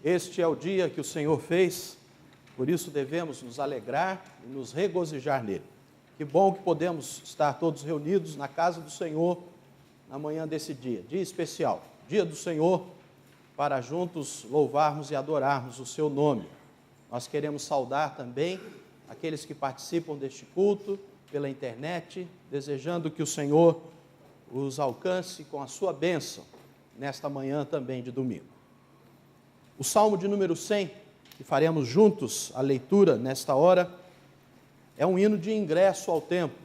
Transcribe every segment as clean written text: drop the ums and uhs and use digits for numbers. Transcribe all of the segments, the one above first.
Este é o dia que o Senhor fez, por isso devemos nos alegrar e nos regozijar nele. Que bom que podemos estar todos reunidos na casa do Senhor na manhã desse dia especial, dia do Senhor, para juntos louvarmos e adorarmos o seu nome. Nós queremos saudar também aqueles que participam deste culto pela internet, desejando que o Senhor os alcance com a sua bênção nesta manhã também de domingo. O Salmo de número 100, que faremos juntos a leitura nesta hora, é um hino de ingresso ao templo,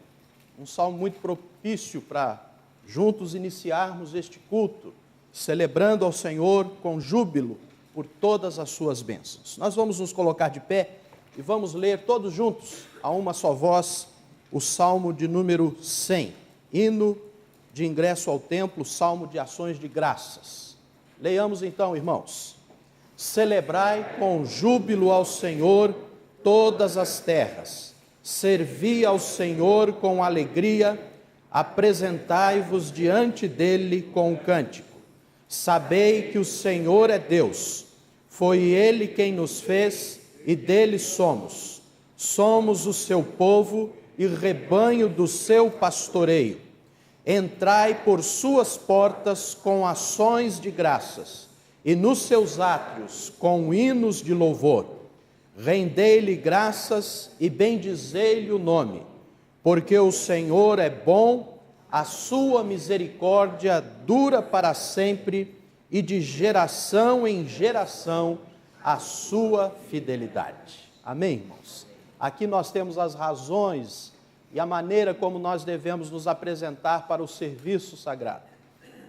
um salmo muito propício para juntos iniciarmos este culto, celebrando ao Senhor com júbilo por todas as suas bênçãos. Nós vamos nos colocar de pé e vamos ler todos juntos, a uma só voz, o Salmo de número 100, hino de ingresso ao templo, salmo de ações de graças. Leiamos então, irmãos. Celebrai com júbilo ao Senhor todas as terras, servi ao Senhor com alegria, apresentai-vos diante dele com cântico. Sabei que o Senhor é Deus, foi ele quem nos fez e dele somos. Somos o seu povo e rebanho do seu pastoreio. Entrai por suas portas com ações de graças, e nos seus átrios com hinos de louvor. Rendei-lhe graças e bendizei-lhe o nome, porque o Senhor é bom, a sua misericórdia dura para sempre, e de geração em geração a sua fidelidade. Amém, irmãos? Aqui nós temos as razões e a maneira como nós devemos nos apresentar para o serviço sagrado,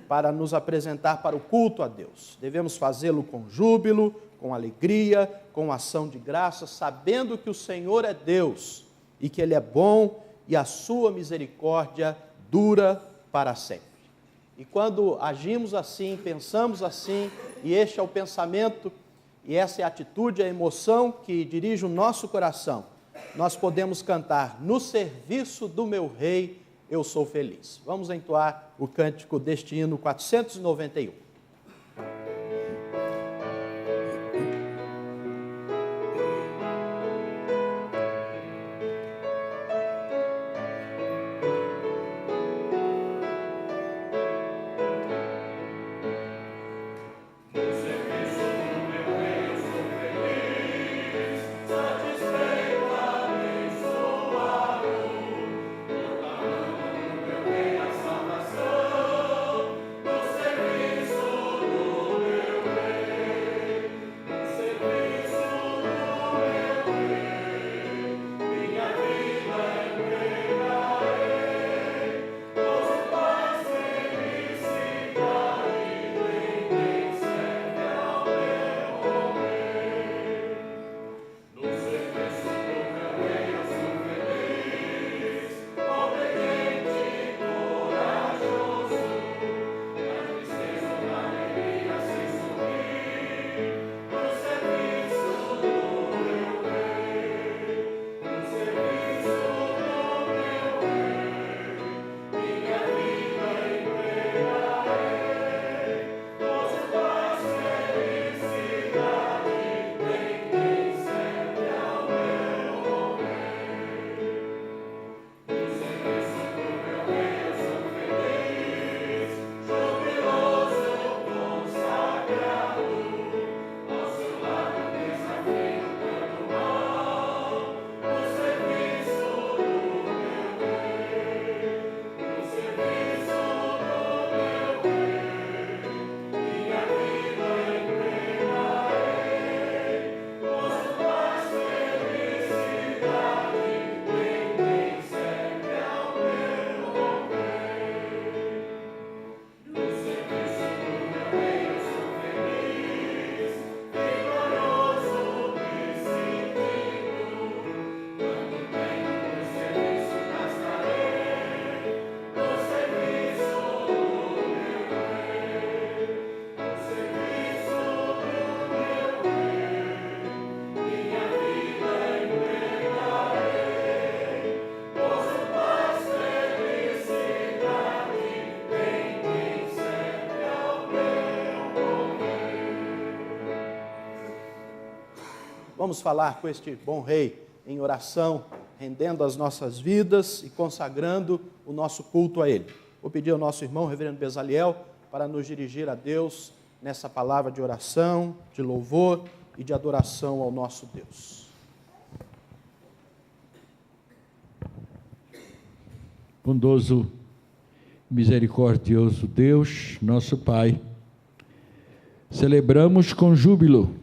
para nos apresentar para o culto a Deus. Devemos fazê-lo com júbilo, com alegria, com ação de graça, sabendo que o Senhor é Deus e que Ele é bom e a sua misericórdia dura para sempre. E quando agimos assim, pensamos assim, e este é o pensamento, e essa é a atitude, a emoção que dirige o nosso coração, nós podemos cantar: no serviço do meu Rei eu sou feliz. Vamos entoar o cântico deste hino 491. Serviço Vamos falar com este bom Rei em oração, rendendo as nossas vidas e consagrando o nosso culto a Ele. Vou pedir ao nosso irmão, reverendo Bezaliel, para nos dirigir a Deus nessa palavra de oração, de louvor e de adoração ao nosso Deus. Bondoso, misericordioso Deus, nosso Pai, celebramos com júbilo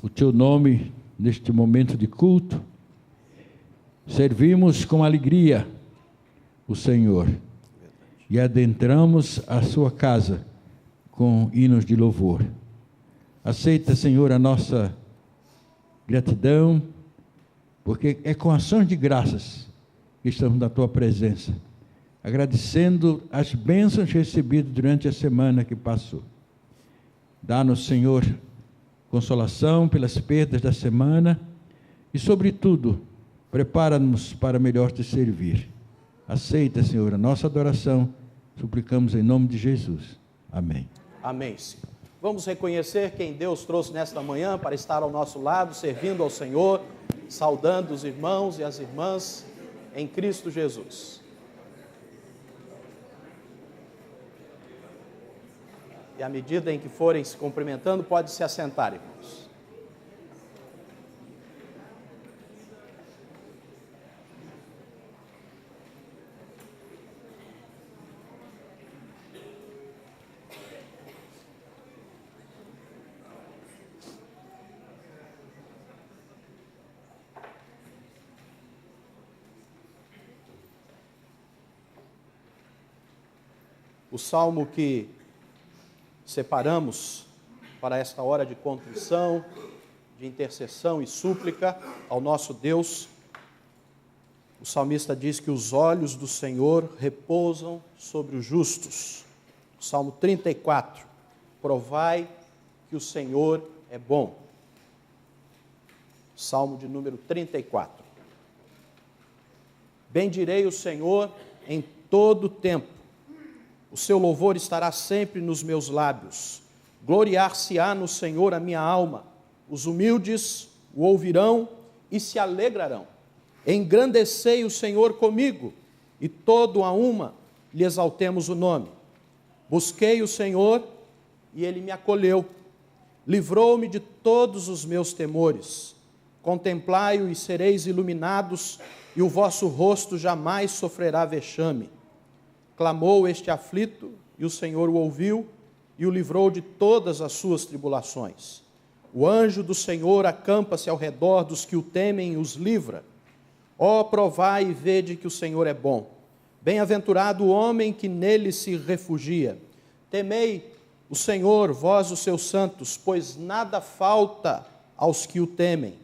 o Teu nome neste momento de culto, servimos com alegria o Senhor e adentramos a Sua casa com hinos de louvor. Aceita, Senhor, a nossa gratidão, porque é com ações de graças que estamos na Tua presença, agradecendo as bênçãos recebidas durante a semana que passou. Dá-nos, Senhor, consolação pelas perdas da semana e, sobretudo, prepara-nos para melhor Te servir. Aceita, Senhor, a nossa adoração, suplicamos em nome de Jesus. Amém. Amém, Senhor. Vamos reconhecer quem Deus trouxe nesta manhã para estar ao nosso lado, servindo ao Senhor, saudando os irmãos e as irmãs em Cristo Jesus. E à medida em que forem se cumprimentando, pode se assentar, irmãos. O salmo que separamos para esta hora de contrição, de intercessão e súplica ao nosso Deus, o salmista diz que os olhos do Senhor repousam sobre os justos. O Salmo 34, provai que o Senhor é bom. Salmo de número 34. Bendirei o Senhor em todo o tempo. O seu louvor estará sempre nos meus lábios. Gloriar-se-á no Senhor a minha alma. Os humildes o ouvirão e se alegrarão. Engrandecei o Senhor comigo, e todo a uma lhe exaltemos o nome. Busquei o Senhor, e Ele me acolheu. Livrou-me de todos os meus temores. Contemplai-o e sereis iluminados, e o vosso rosto jamais sofrerá vexame. Clamou este aflito, e o Senhor o ouviu, e o livrou de todas as suas tribulações. O anjo do Senhor acampa-se ao redor dos que o temem e os livra. Ó, provai e vede que o Senhor é bom. Bem-aventurado o homem que nele se refugia. Temei o Senhor, vós os seus santos, pois nada falta aos que o temem.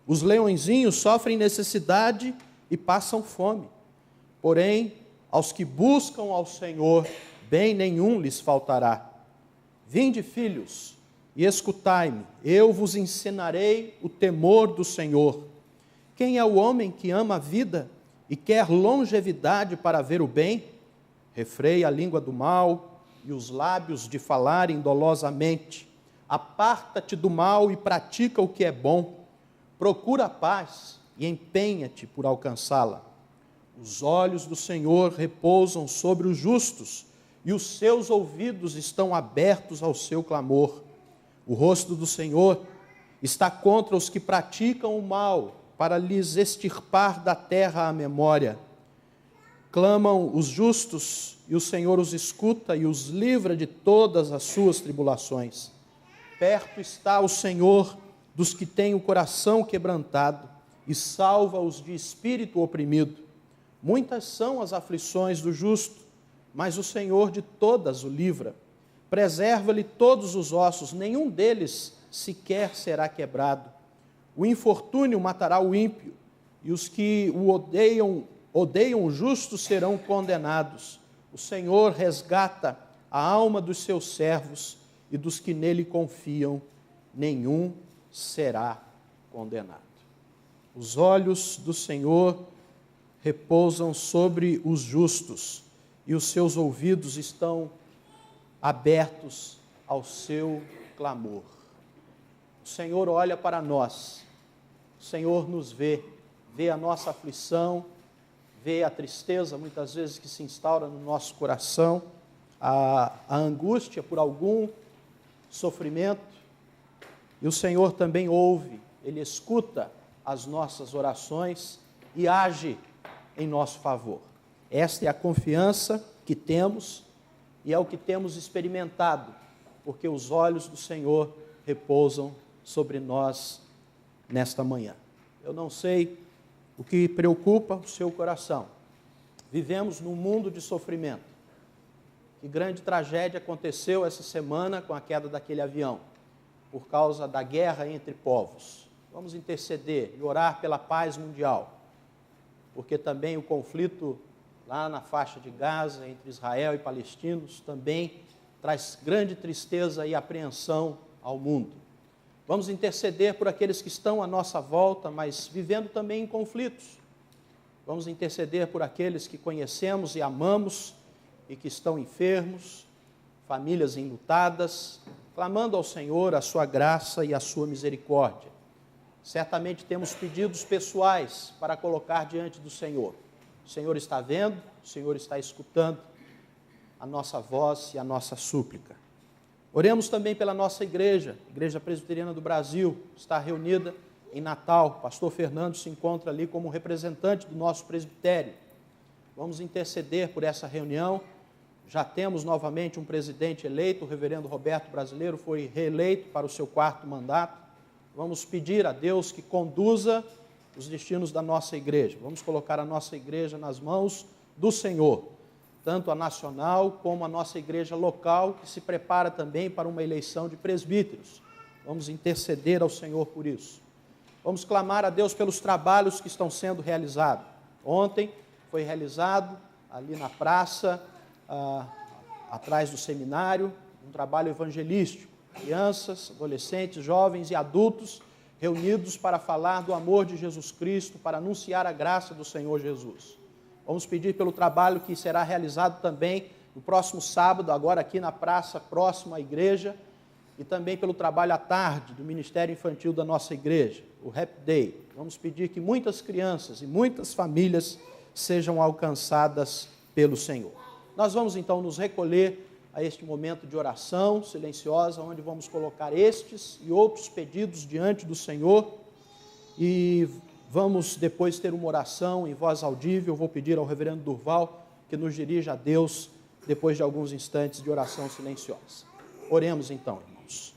Os leõezinhos sofrem necessidade e passam fome. Porém, aos que buscam ao Senhor, bem nenhum lhes faltará. Vinde, filhos, e escutai-me, eu vos ensinarei o temor do Senhor. Quem é o homem que ama a vida e quer longevidade para ver o bem? Refreia a língua do mal e os lábios de falarem dolosamente. Aparta-te do mal e pratica o que é bom. Procura a paz e empenha-te por alcançá-la. Os olhos do Senhor repousam sobre os justos, e os seus ouvidos estão abertos ao seu clamor. O rosto do Senhor está contra os que praticam o mal, para lhes extirpar da terra a memória. Clamam os justos, e o Senhor os escuta e os livra de todas as suas tribulações. Perto está o Senhor dos que têm o coração quebrantado, e salva-os de espírito oprimido. Muitas são as aflições do justo, mas o Senhor de todas o livra. Preserva-lhe todos os ossos, nenhum deles sequer será quebrado. O infortúnio matará o ímpio, e os que o odeiam o justo serão condenados. O Senhor resgata a alma dos seus servos, e dos que nele confiam, nenhum será condenado. Os olhos do Senhor repousam sobre os justos, e os seus ouvidos estão abertos ao seu clamor. O Senhor olha para nós, o Senhor nos vê, vê a nossa aflição, vê a tristeza muitas vezes que se instaura no nosso coração, a angústia por algum sofrimento, e o Senhor também ouve, Ele escuta as nossas orações e age em nosso favor. Esta é a confiança que temos e é o que temos experimentado, porque os olhos do Senhor repousam sobre nós nesta manhã. Eu não sei o que preocupa o seu coração. Vivemos num mundo de sofrimento. Que grande tragédia aconteceu essa semana com a queda daquele avião, por causa da guerra entre povos. Vamos interceder e orar pela paz mundial, porque também o conflito lá na faixa de Gaza, entre Israel e palestinos, também traz grande tristeza e apreensão ao mundo. Vamos interceder por aqueles que estão à nossa volta, mas vivendo também em conflitos. Vamos interceder por aqueles que conhecemos e amamos e que estão enfermos, famílias enlutadas, clamando ao Senhor a sua graça e a sua misericórdia. Certamente temos pedidos pessoais para colocar diante do Senhor. O Senhor está vendo, o Senhor está escutando a nossa voz e a nossa súplica. Oremos também pela nossa igreja, Igreja Presbiteriana do Brasil, está reunida em Natal. O pastor Fernando se encontra ali como representante do nosso presbitério. Vamos interceder por essa reunião. Já temos novamente um presidente eleito, o reverendo Roberto Brasileiro foi reeleito para o seu 4º mandato. Vamos pedir a Deus que conduza os destinos da nossa igreja. Vamos colocar a nossa igreja nas mãos do Senhor, tanto a nacional como a nossa igreja local, que se prepara também para uma eleição de presbíteros. Vamos interceder ao Senhor por isso. Vamos clamar a Deus pelos trabalhos que estão sendo realizados. Ontem foi realizado ali na praça, atrás do seminário, um trabalho evangelístico. Crianças, adolescentes, jovens e adultos reunidos para falar do amor de Jesus Cristo, para anunciar a graça do Senhor Jesus. Vamos pedir pelo trabalho que será realizado também no próximo sábado, agora aqui na praça próxima à igreja, e também pelo trabalho à tarde do Ministério Infantil da nossa igreja, o Happy Day. Vamos pedir que muitas crianças e muitas famílias sejam alcançadas pelo Senhor. Nós vamos então nos recolher a este momento de oração silenciosa, onde vamos colocar estes e outros pedidos diante do Senhor, e vamos depois ter uma oração em voz audível. Eu vou pedir ao reverendo Durval que nos dirija a Deus depois de alguns instantes de oração silenciosa. Oremos então, irmãos.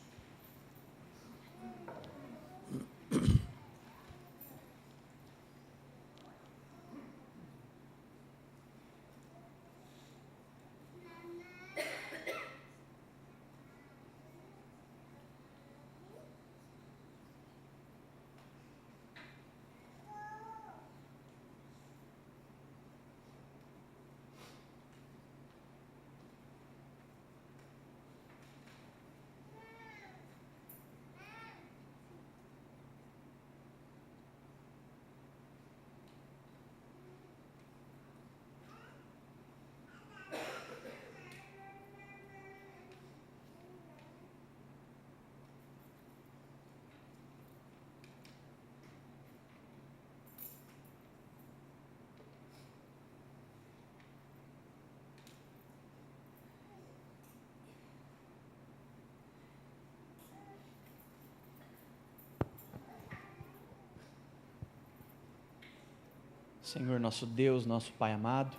Senhor, nosso Deus, nosso Pai amado,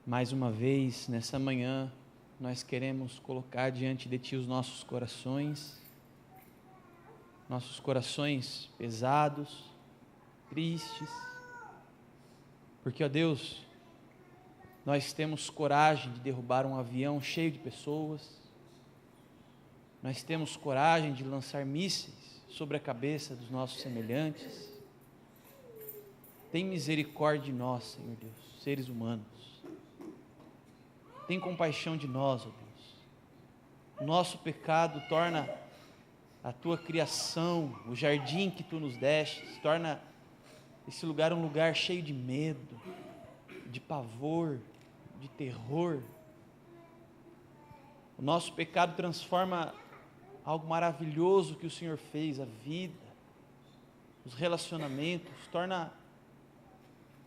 mais uma vez, nessa manhã, nós queremos colocar diante de Ti os nossos corações pesados, tristes, porque, ó Deus, nós temos coragem de derrubar um avião cheio de pessoas, nós temos coragem de lançar mísseis sobre a cabeça dos nossos semelhantes. Tem misericórdia de nós, Senhor Deus, seres humanos. Tem compaixão de nós, ó Deus. Nosso pecado torna a Tua criação, o jardim que Tu nos deste, torna esse lugar um lugar cheio de medo, de pavor, de terror. O nosso pecado transforma algo maravilhoso que o Senhor fez, a vida, os relacionamentos, torna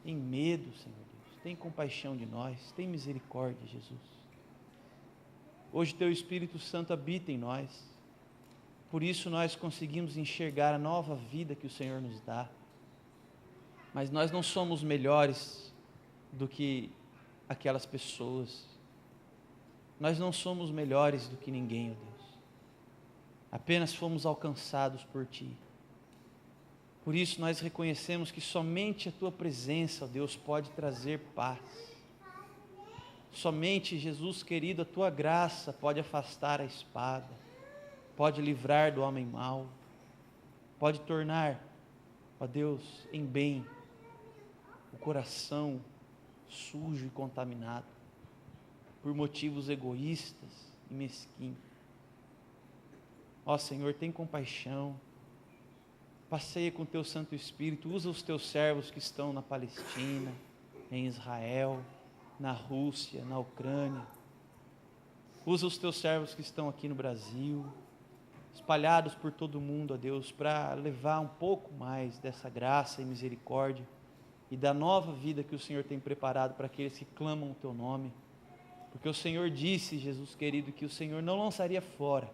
em medo, Senhor Deus. Tem compaixão de nós, tem misericórdia, Jesus. Hoje Teu Espírito Santo habita em nós, por isso nós conseguimos enxergar a nova vida que o Senhor nos dá. Mas nós não somos melhores do que aquelas pessoas. Nós não somos melhores do que ninguém, ó Deus. Apenas fomos alcançados por Ti. Por isso nós reconhecemos que somente a Tua presença, ó Deus, pode trazer paz. Somente, Jesus querido, a Tua graça pode afastar a espada, pode livrar do homem mau, pode tornar, ó Deus, em bem o coração sujo e contaminado por motivos egoístas e mesquinhos. Ó Senhor, tem compaixão, passeia com Teu Santo Espírito, usa os Teus servos que estão na Palestina, em Israel, na Rússia, na Ucrânia, usa os Teus servos que estão aqui no Brasil, espalhados por todo o mundo, ó Deus, para levar um pouco mais dessa graça e misericórdia e da nova vida que o Senhor tem preparado para aqueles que clamam o Teu nome, porque o Senhor disse, Jesus querido, que o Senhor não lançaria fora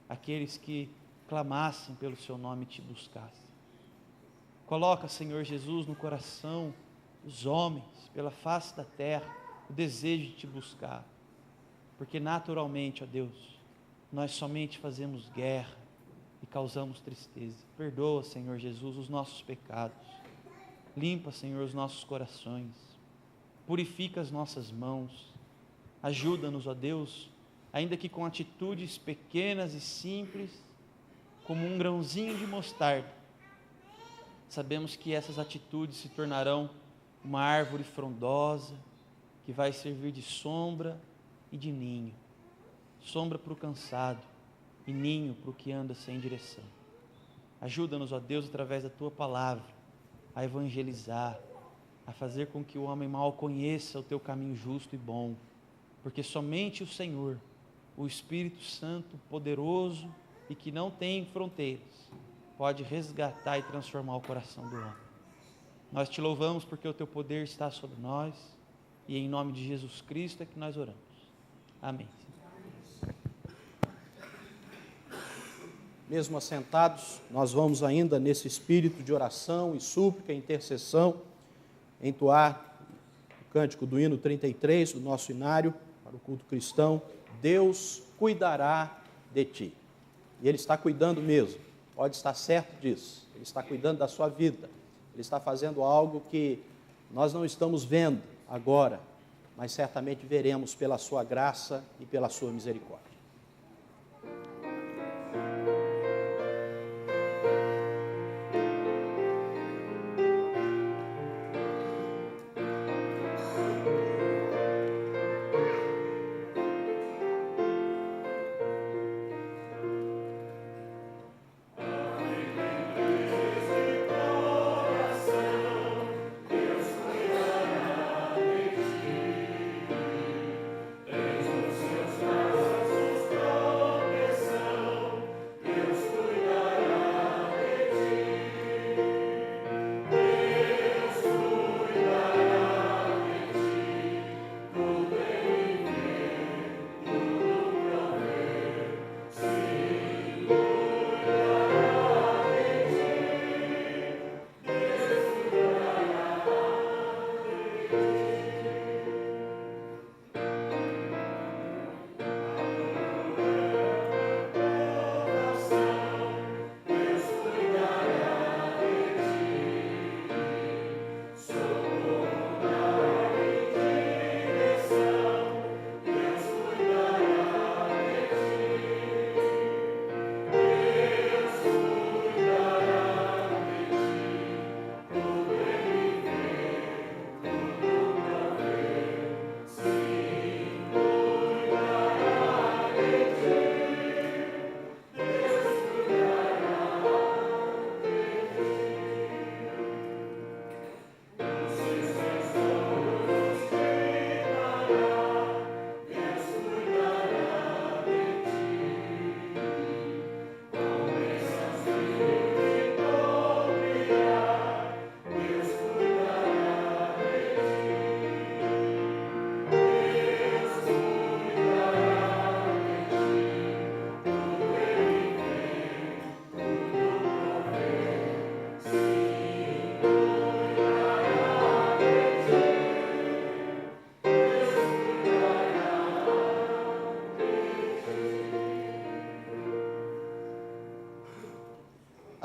aqueles que clamassem pelo Seu nome e Te buscassem. Coloca, Senhor Jesus, no coração dos homens, pela face da terra, o desejo de Te buscar, porque naturalmente, ó Deus, nós somente fazemos guerra e causamos tristeza. Perdoa, Senhor Jesus, os nossos pecados, limpa, Senhor, os nossos corações, purifica as nossas mãos, ajuda-nos, ó Deus, ainda que com atitudes pequenas e simples, como um grãozinho de mostarda. Sabemos que essas atitudes se tornarão uma árvore frondosa, que vai servir de sombra e de ninho. Sombra para o cansado e ninho para o que anda sem direção. Ajuda-nos, ó Deus, através da Tua palavra, a evangelizar, a fazer com que o homem mau conheça o Teu caminho justo e bom, porque somente o Senhor, o Espírito Santo poderoso e que não tem fronteiras, pode resgatar e transformar o coração do homem. Nós Te louvamos porque o Teu poder está sobre nós e em nome de Jesus Cristo é que nós oramos. Amém. Mesmo assentados, nós vamos ainda nesse espírito de oração e súplica, intercessão, entoar o cântico do hino 33 do nosso inário para o culto cristão. Deus cuidará de ti. E Ele está cuidando mesmo, pode estar certo disso. Ele está cuidando da sua vida. Ele está fazendo algo que nós não estamos vendo agora, mas certamente veremos pela sua graça e pela sua misericórdia. Deus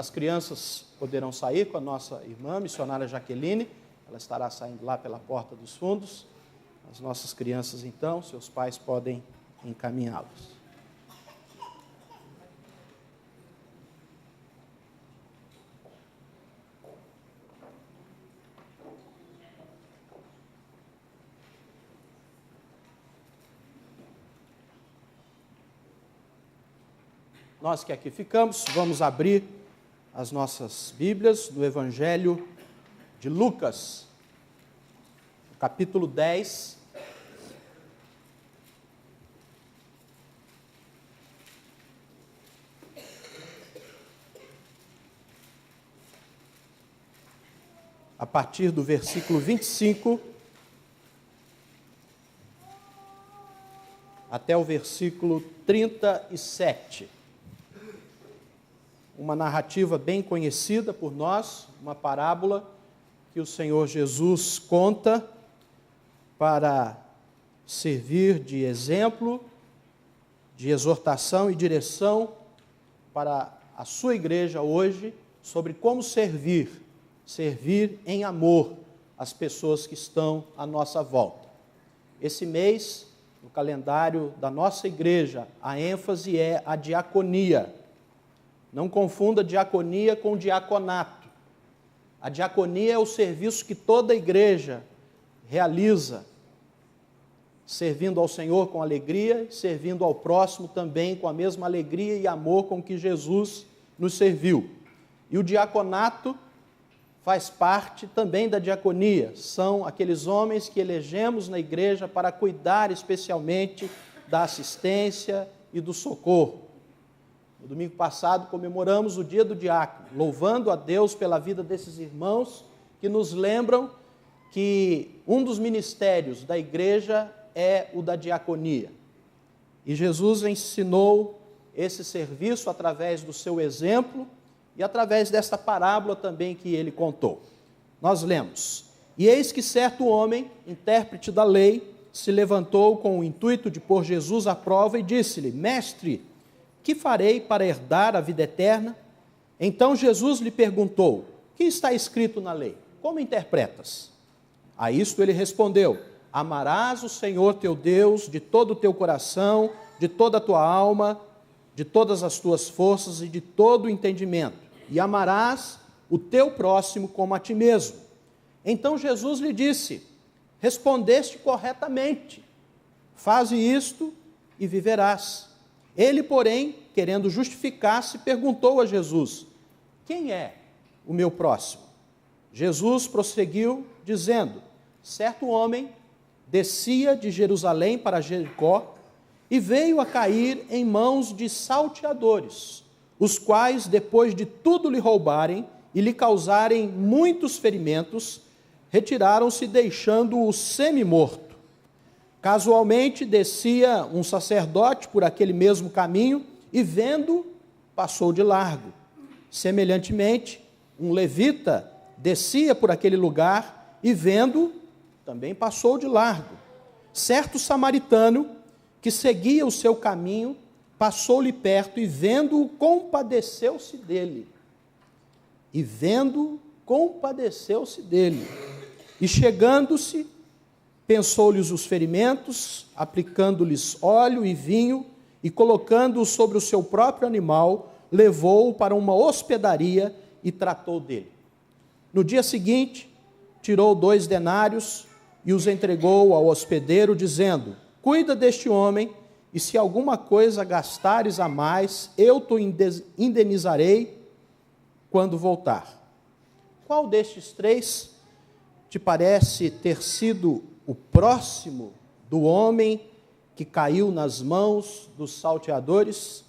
as crianças poderão sair com a nossa irmã, missionária Jaqueline. Ela estará saindo lá pela porta dos fundos. As nossas crianças, então, seus pais podem encaminhá-los. Nós que aqui ficamos, vamos abrir as nossas Bíblias no Evangelho de Lucas, no capítulo 10. A partir do versículo 25 até o versículo 37. Uma narrativa bem conhecida por nós, uma parábola que o Senhor Jesus conta para servir de exemplo, de exortação e direção para a sua igreja hoje sobre como servir em amor as pessoas que estão à nossa volta. Esse mês, no calendário da nossa igreja, a ênfase é a diaconia. Não confunda diaconia com diaconato. A diaconia é o serviço que toda igreja realiza, servindo ao Senhor com alegria, servindo ao próximo também com a mesma alegria e amor com que Jesus nos serviu. E o diaconato faz parte também da diaconia. São aqueles homens que elegemos na igreja para cuidar especialmente da assistência e do socorro. No domingo passado comemoramos o dia do diácono, louvando a Deus pela vida desses irmãos que nos lembram que um dos ministérios da igreja é o da diaconia. E Jesus ensinou esse serviço através do seu exemplo e através desta parábola também que ele contou. Nós lemos: E eis que certo homem, intérprete da lei, se levantou com o intuito de pôr Jesus à prova e disse-lhe: Mestre, que farei para herdar a vida eterna? Então Jesus lhe perguntou: O que está escrito na lei? Como interpretas? A isto ele respondeu: Amarás o Senhor teu Deus de todo o teu coração, de toda a tua alma, de todas as tuas forças e de todo o entendimento, e amarás o teu próximo como a ti mesmo. Então Jesus lhe disse: Respondeste corretamente, faze isto e viverás. Ele, porém, querendo justificar-se, perguntou a Jesus: Quem é o meu próximo? Jesus prosseguiu, dizendo: Certo homem descia de Jerusalém para Jericó e veio a cair em mãos de salteadores, os quais, depois de tudo lhe roubarem e lhe causarem muitos ferimentos, retiraram-se, deixando-o semi-morto. Casualmente descia um sacerdote por aquele mesmo caminho e, vendo, passou de largo. Semelhantemente, um levita descia por aquele lugar e, vendo, também passou de largo. Certo samaritano, que seguia o seu caminho, passou-lhe perto e, vendo-o, compadeceu-se dele. E chegando-se, pensou-lhes os ferimentos, aplicando-lhes óleo e vinho, e colocando-o sobre o seu próprio animal, levou-o para uma hospedaria e tratou dele. No dia seguinte, tirou 2 denários e os entregou ao hospedeiro, dizendo: Cuida deste homem, e se alguma coisa gastares a mais, eu te indenizarei quando voltar. Qual destes 3 te parece ter sido o próximo do homem que caiu nas mãos dos salteadores?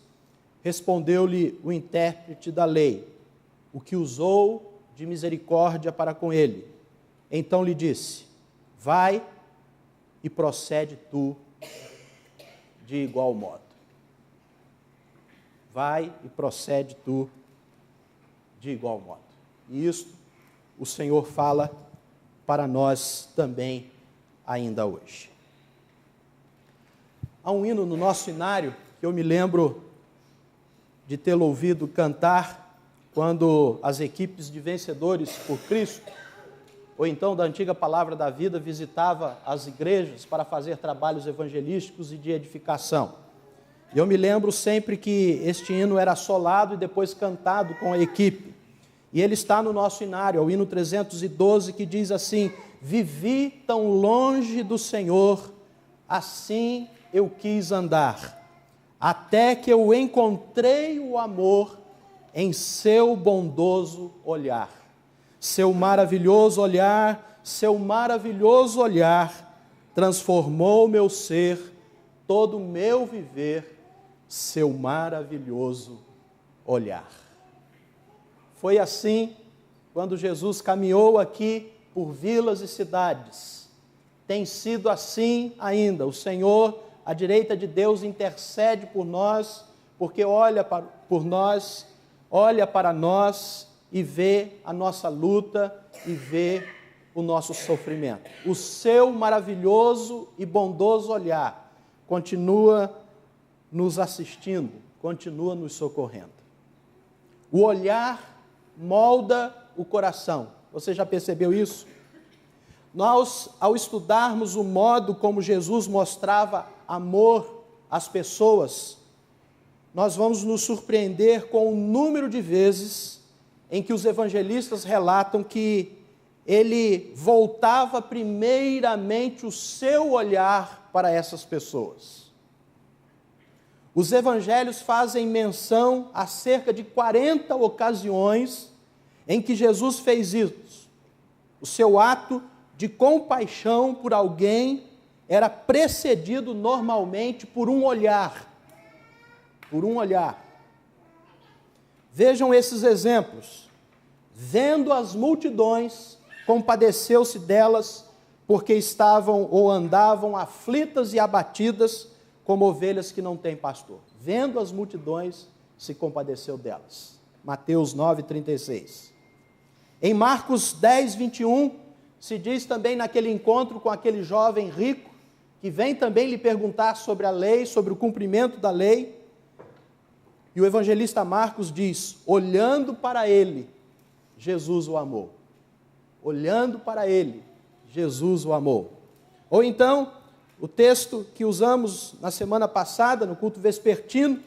Respondeu-lhe o intérprete da lei: O que usou de misericórdia para com ele. Então lhe disse: Vai e procede tu de igual modo. Vai e procede tu de igual modo. E isto o Senhor fala para nós também ainda hoje. Há um hino no nosso inário que eu me lembro de tê-lo ouvido cantar quando as equipes de vencedores por Cristo, ou então da antiga Palavra da Vida, visitava as igrejas para fazer trabalhos evangelísticos e de edificação. E eu me lembro sempre que este hino era assolado e depois cantado com a equipe. E ele está no nosso inário, é o hino 312, que diz assim: vivi tão longe do Senhor, assim eu quis andar, até que eu encontrei o amor em seu bondoso olhar. Seu maravilhoso olhar transformou meu ser, todo o meu viver, seu maravilhoso olhar. Foi assim quando Jesus caminhou aqui por vilas e cidades. Tem sido assim ainda. O Senhor, à direita de Deus, intercede por nós, porque olha para nós e vê a nossa luta e vê o nosso sofrimento. O seu maravilhoso e bondoso olhar continua nos assistindo, continua nos socorrendo. O olhar molda o coração. Você já percebeu isso? Nós, ao estudarmos o modo como Jesus mostrava amor às pessoas, nós vamos nos surpreender com o número de vezes em que os evangelistas relatam que ele voltava primeiramente o seu olhar para essas pessoas. Os evangelhos fazem menção a cerca de 40 ocasiões em que Jesus fez isso. O seu ato de compaixão por alguém era precedido normalmente por um olhar. Por um olhar. Vejam esses exemplos. Vendo as multidões, compadeceu-se delas, porque estavam ou andavam aflitas e abatidas, como ovelhas que não têm pastor. Vendo as multidões, se compadeceu delas. Mateus 9:36. Em Marcos 10:21, se diz também naquele encontro com aquele jovem rico, que vem também lhe perguntar sobre a lei, sobre o cumprimento da lei, e o evangelista Marcos diz: olhando para ele, Jesus o amou. Olhando para ele, Jesus o amou. Ou então, o texto que usamos na semana passada, no culto vespertino,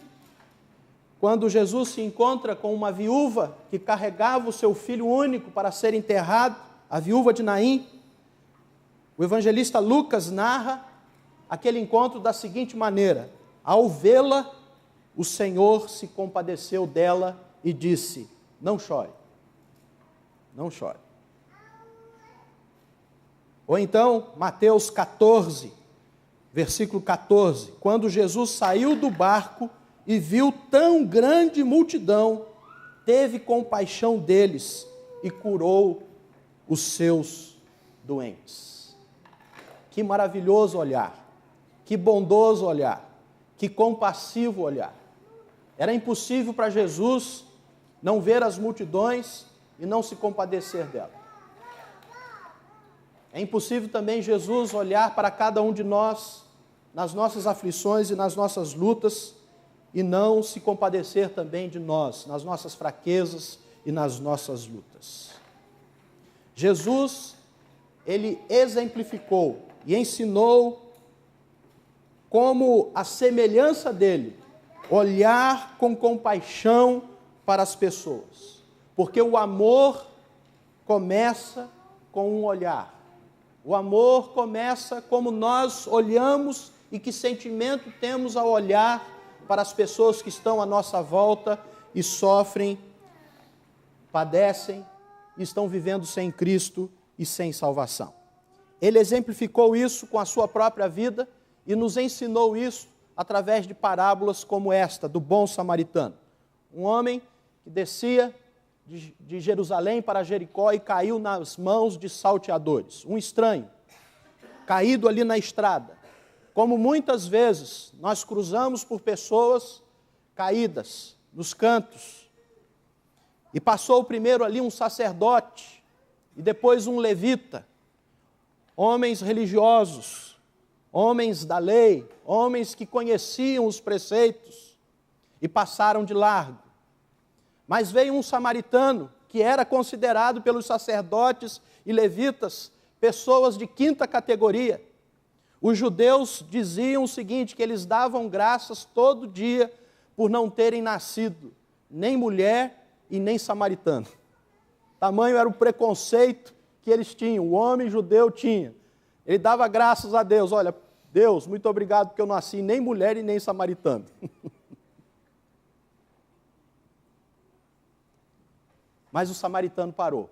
quando Jesus se encontra com uma viúva que carregava o seu filho único para ser enterrado, a viúva de Naim, o evangelista Lucas narra aquele encontro da seguinte maneira: ao vê-la, o Senhor se compadeceu dela e disse: não chore, não chore. Ou então, Mateus 14, versículo 14, quando Jesus saiu do barco e viu tão grande multidão, teve compaixão deles e curou os seus doentes. Que maravilhoso olhar, que bondoso olhar, que compassivo olhar. Era impossível para Jesus não ver as multidões e não se compadecer delas. É impossível também Jesus olhar para cada um de nós, nas nossas aflições e nas nossas lutas, e não se compadecer também de nós, nas nossas fraquezas e nas nossas lutas. Jesus, ele exemplificou e ensinou como a semelhança dele, olhar com compaixão para as pessoas, porque o amor começa com um olhar. O amor começa como nós olhamos e que sentimento temos ao olhar para as pessoas que estão à nossa volta e sofrem, padecem e estão vivendo sem Cristo e sem salvação. Ele exemplificou isso com a sua própria vida e nos ensinou isso através de parábolas como esta, do bom samaritano. Um homem que descia de Jerusalém para Jericó e caiu nas mãos de salteadores. Um estranho, caído ali na estrada. Como muitas vezes nós cruzamos por pessoas caídas nos cantos. E passou primeiro ali um sacerdote e depois um levita. Homens religiosos, homens da lei, homens que conheciam os preceitos e passaram de largo. Mas veio um samaritano, que era considerado pelos sacerdotes e levitas pessoas de quinta categoria. Os judeus diziam o seguinte, que eles davam graças todo dia por não terem nascido nem mulher e nem samaritano. Tamanho era o preconceito que eles tinham, o homem judeu tinha. Ele dava graças a Deus, olha, Deus, muito obrigado porque eu nasci nem mulher e nem samaritano. Mas o samaritano parou.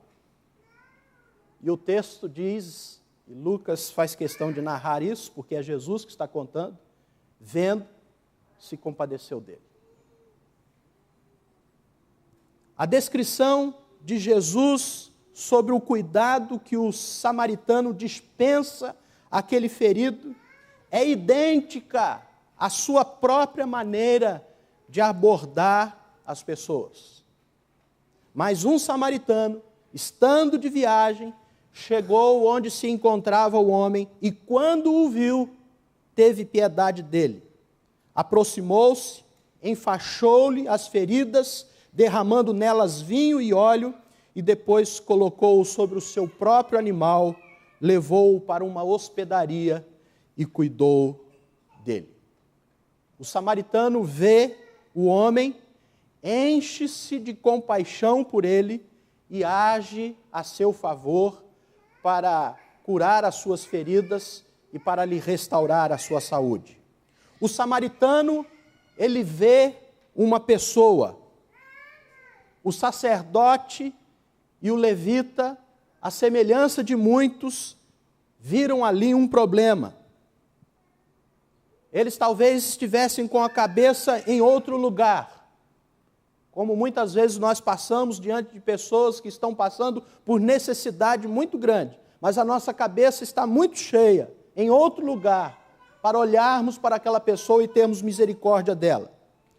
E o texto diz, e Lucas faz questão de narrar isso, porque é Jesus que está contando, vendo, se compadeceu dele. A descrição de Jesus sobre o cuidado que o samaritano dispensa àquele ferido é idêntica à sua própria maneira de abordar as pessoas. Mas um samaritano, estando de viagem, chegou onde se encontrava o homem e, quando o viu, teve piedade dele. Aproximou-se, enfaixou-lhe as feridas, derramando nelas vinho e óleo, e depois colocou-o sobre o seu próprio animal, levou-o para uma hospedaria e cuidou dele. O samaritano vê o homem, enche-se de compaixão por ele e age a seu favor para curar as suas feridas e para lhe restaurar a sua saúde. O samaritano, ele vê uma pessoa. O sacerdote e o levita, à semelhança de muitos, viram ali um problema. Eles talvez estivessem com a cabeça em outro lugar, como muitas vezes nós passamos diante de pessoas que estão passando por necessidade muito grande, mas a nossa cabeça está muito cheia, em outro lugar, para olharmos para aquela pessoa e termos misericórdia dela.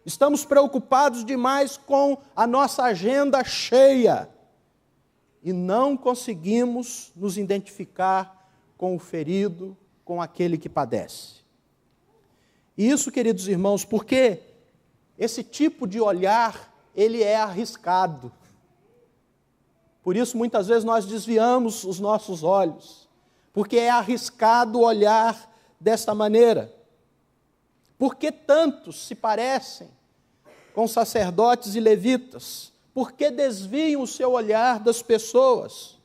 Estamos preocupados demais com a nossa agenda cheia e não conseguimos nos identificar com o ferido, com aquele que padece. E isso, queridos irmãos, porque esse tipo de olhar, ele é arriscado. Por isso, muitas vezes, nós desviamos os nossos olhos, porque é arriscado olhar desta maneira. Por que tantos se parecem com sacerdotes e levitas? Por que desviam o seu olhar das pessoas?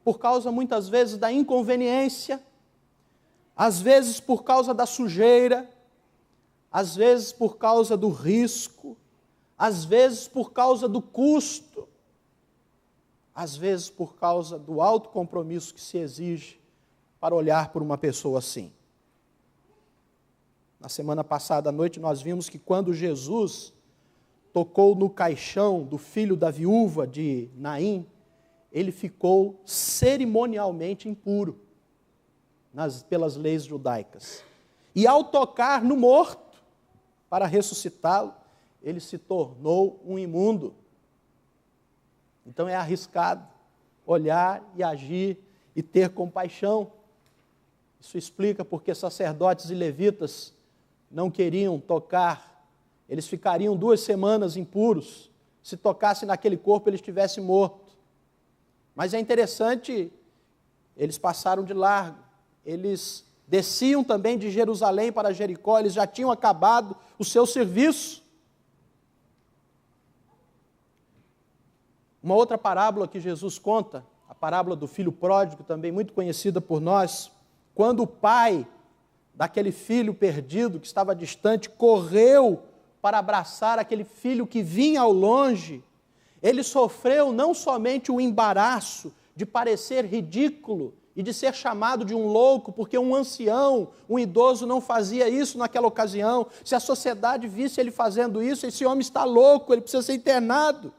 Por causa, muitas vezes, da inconveniência, às vezes por causa da sujeira, às vezes por causa do risco, às vezes por causa do custo, às vezes por causa do alto compromisso que se exige para olhar por uma pessoa assim. Na semana passada à noite nós vimos que quando Jesus tocou no caixão do filho da viúva de Naim, ele ficou cerimonialmente impuro pelas leis judaicas. E ao tocar no morto para ressuscitá-lo, ele se tornou um imundo. Então é arriscado olhar e agir e ter compaixão. Isso explica porque sacerdotes e levitas não queriam tocar. Eles ficariam 2 semanas impuros. Se tocasse naquele corpo, ele estivesse morto. Mas é interessante, eles passaram de largo. Eles desciam também de Jerusalém para Jericó, eles já tinham acabado o seu serviço. Uma outra parábola que Jesus conta, a parábola do filho pródigo, também muito conhecida por nós, quando o pai daquele filho perdido, que estava distante, correu para abraçar aquele filho que vinha ao longe, ele sofreu não somente o embaraço de parecer ridículo e de ser chamado de um louco, porque um ancião, um idoso não fazia isso naquela ocasião. Se a sociedade visse ele fazendo isso, esse homem está louco, ele precisa ser internado.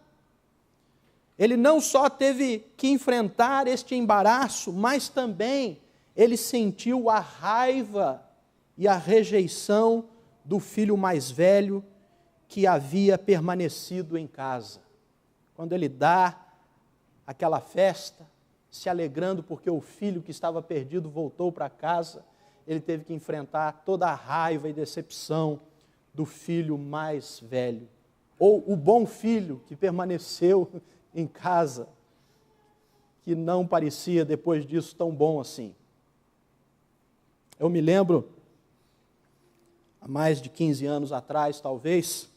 Ele não só teve que enfrentar este embaraço, mas também ele sentiu a raiva e a rejeição do filho mais velho que havia permanecido em casa. Quando ele dá aquela festa, se alegrando porque o filho que estava perdido voltou para casa, ele teve que enfrentar toda a raiva e decepção do filho mais velho, Ou o bom filho que permaneceu em casa, que não parecia depois disso tão bom assim. Eu me lembro, há mais de 15 anos atrás, talvez,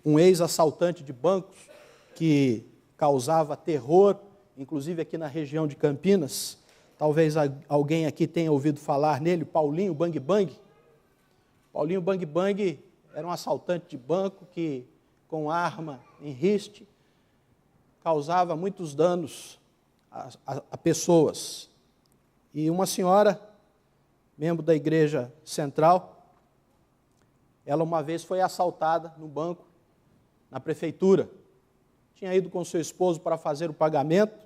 um ex-assaltante de bancos que causava terror, inclusive aqui na região de Campinas. Talvez alguém aqui tenha ouvido falar nele, Paulinho Bang Bang. Paulinho Bang Bang era um assaltante de banco que, com arma em riste, causava muitos danos a pessoas. E uma senhora, membro da igreja central, ela uma vez foi assaltada no banco, na prefeitura. Tinha ido com seu esposo para fazer o pagamento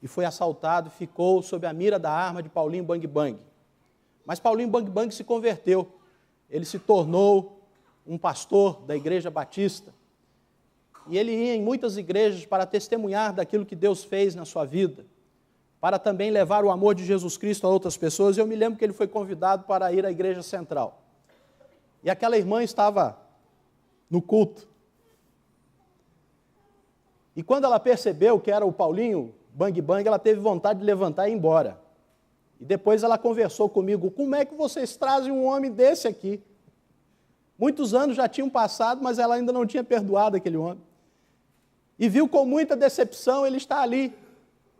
e foi assaltado e ficou sob a mira da arma de Paulinho Bang Bang. Mas Paulinho Bang Bang se converteu. Ele se tornou um pastor da igreja batista. E ele ia em muitas igrejas para testemunhar daquilo que Deus fez na sua vida, para também levar o amor de Jesus Cristo a outras pessoas. Eu me lembro que ele foi convidado para ir à igreja central. E aquela irmã estava no culto. E quando ela percebeu que era o Paulinho Bang Bang, ela teve vontade de levantar e ir embora. E depois ela conversou comigo: como é que vocês trazem um homem desse aqui? Muitos anos já tinham passado, mas ela ainda não tinha perdoado aquele homem. E viu com muita decepção ele estar ali.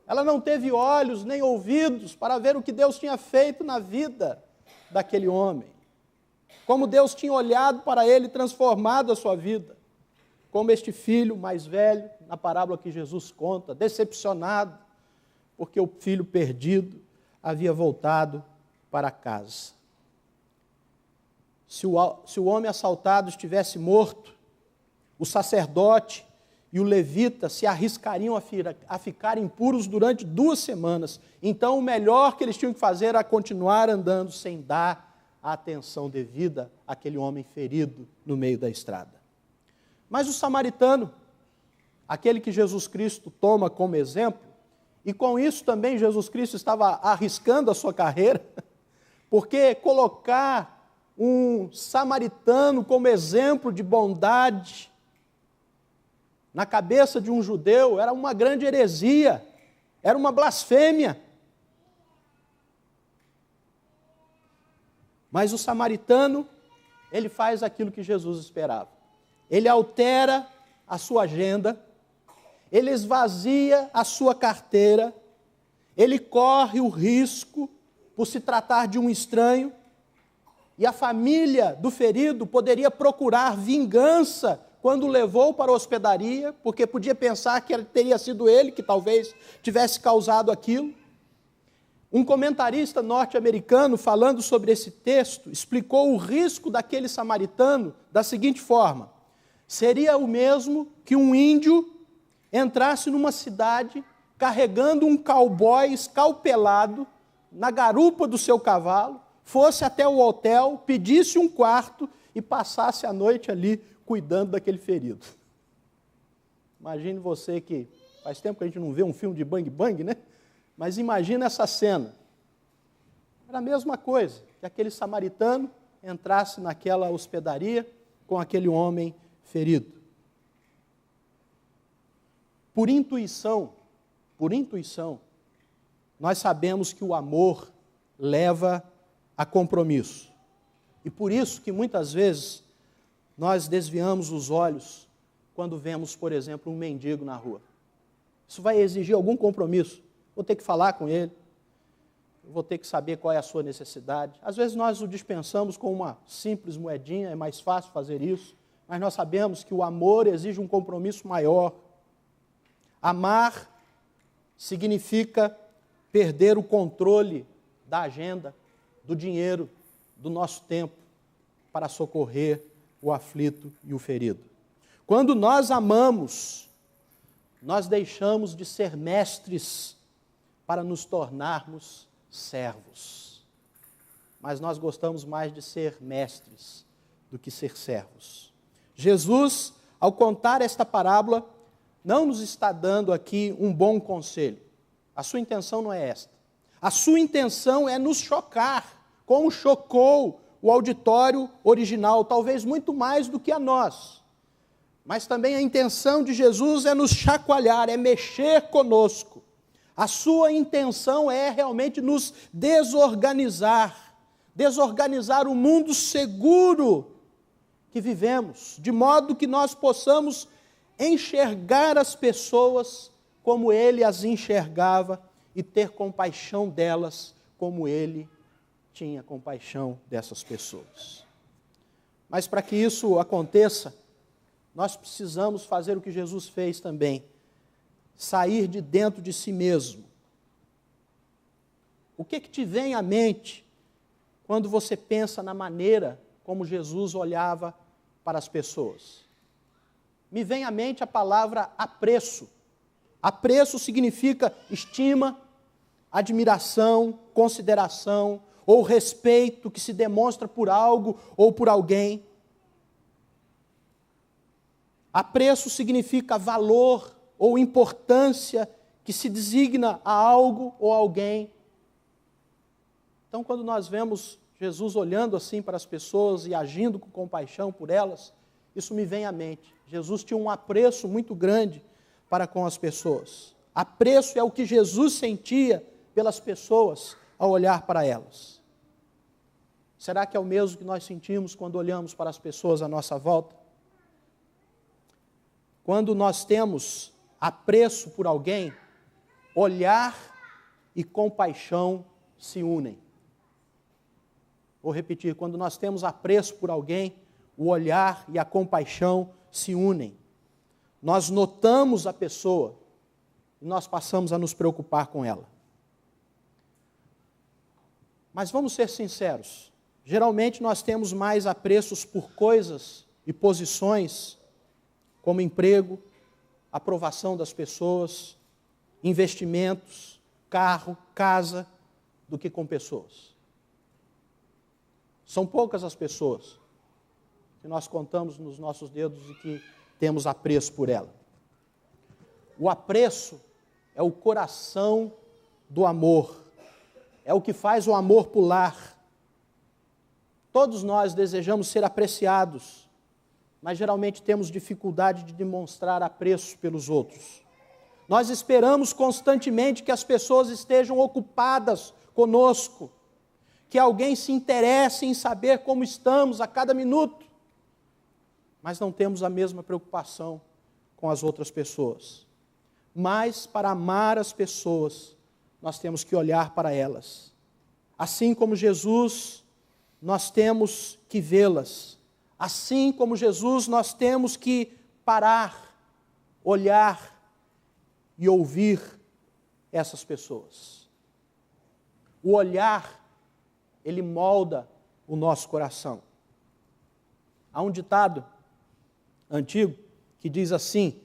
Ela não teve olhos nem ouvidos para ver o que Deus tinha feito na vida daquele homem. Como Deus tinha olhado para ele e transformado a sua vida. Como este filho mais velho, na parábola que Jesus conta, decepcionado, porque o filho perdido havia voltado para casa. Se o homem assaltado estivesse morto, o sacerdote e o levita se arriscariam a ficar impuros durante 2 semanas. Então, o melhor que eles tinham que fazer era continuar andando sem dar a atenção devida àquele homem ferido no meio da estrada. Mas o samaritano, aquele que Jesus Cristo toma como exemplo, e com isso também Jesus Cristo estava arriscando a sua carreira, porque colocar um samaritano como exemplo de bondade na cabeça de um judeu era uma grande heresia, era uma blasfêmia. Mas o samaritano, ele faz aquilo que Jesus esperava. Ele altera a sua agenda, ele esvazia a sua carteira, ele corre o risco, por se tratar de um estranho, e a família do ferido poderia procurar vingança quando o levou para a hospedaria, porque podia pensar que teria sido ele que talvez tivesse causado aquilo. Um comentarista norte-americano, falando sobre esse texto, explicou o risco daquele samaritano da seguinte forma: seria o mesmo que um índio entrasse numa cidade carregando um cowboy escalpelado na garupa do seu cavalo, fosse até o hotel, pedisse um quarto e passasse a noite ali cuidando daquele ferido. Imagine você que faz tempo que a gente não vê um filme de Bang Bang, né? Mas imagina essa cena. Era a mesma coisa, que aquele samaritano entrasse naquela hospedaria com aquele homem ferido. Por intuição, nós sabemos que o amor leva a compromisso. E por isso que muitas vezes nós desviamos os olhos quando vemos, por exemplo, um mendigo na rua. Isso vai exigir algum compromisso. Vou ter que falar com ele, vou ter que saber qual é a sua necessidade. Às vezes nós o dispensamos com uma simples moedinha, é mais fácil fazer isso, mas nós sabemos que o amor exige um compromisso maior. Amar significa perder o controle da agenda, do dinheiro, do nosso tempo, para socorrer o aflito e o ferido. Quando nós amamos, nós deixamos de ser mestres para nos tornarmos servos. Mas nós gostamos mais de ser mestres do que ser servos. Jesus, ao contar esta parábola, não nos está dando aqui um bom conselho. A sua intenção não é esta. A sua intenção é nos chocar, como chocou o auditório original, talvez muito mais do que a nós. Mas também a intenção de Jesus é nos chacoalhar, é mexer conosco. A sua intenção é realmente nos desorganizar o mundo seguro que vivemos, de modo que nós possamos enxergar as pessoas como Ele as enxergava e ter compaixão delas como Ele tinha compaixão dessas pessoas. Mas para que isso aconteça, nós precisamos fazer o que Jesus fez também, sair de dentro de si mesmo. O que te vem à mente quando você pensa na maneira como Jesus olhava para as pessoas? Me vem à mente a palavra apreço. Apreço significa estima, admiração, consideração ou respeito que se demonstra por algo ou por alguém. Apreço significa valor ou importância que se designa a algo ou alguém. Então, quando nós vemos Jesus olhando assim para as pessoas e agindo com compaixão por elas, isso me vem à mente. Jesus tinha um apreço muito grande para com as pessoas. Apreço é o que Jesus sentia pelas pessoas ao olhar para elas. Será que é o mesmo que nós sentimos quando olhamos para as pessoas à nossa volta? Quando nós temos apreço por alguém, olhar e compaixão se unem. Vou repetir, quando nós temos apreço por alguém, o olhar e a compaixão se unem. Nós notamos a pessoa e nós passamos a nos preocupar com ela. Mas vamos ser sinceros, geralmente nós temos mais apreços por coisas e posições, como emprego, aprovação das pessoas, investimentos, carro, casa, do que com pessoas. São poucas as pessoas que nós contamos nos nossos dedos e que temos apreço por ela. O apreço é o coração do amor, é o que faz o amor pular. Todos nós desejamos ser apreciados, mas geralmente temos dificuldade de demonstrar apreço pelos outros. Nós esperamos constantemente que as pessoas estejam ocupadas conosco, que alguém se interesse em saber como estamos a cada minuto, mas não temos a mesma preocupação com as outras pessoas. Mas para amar as pessoas, nós temos que olhar para elas. Assim como Jesus, nós temos que vê-las. Assim como Jesus, nós temos que parar, olhar e ouvir essas pessoas. O olhar, ele molda o nosso coração. Há um ditado antigo que diz assim: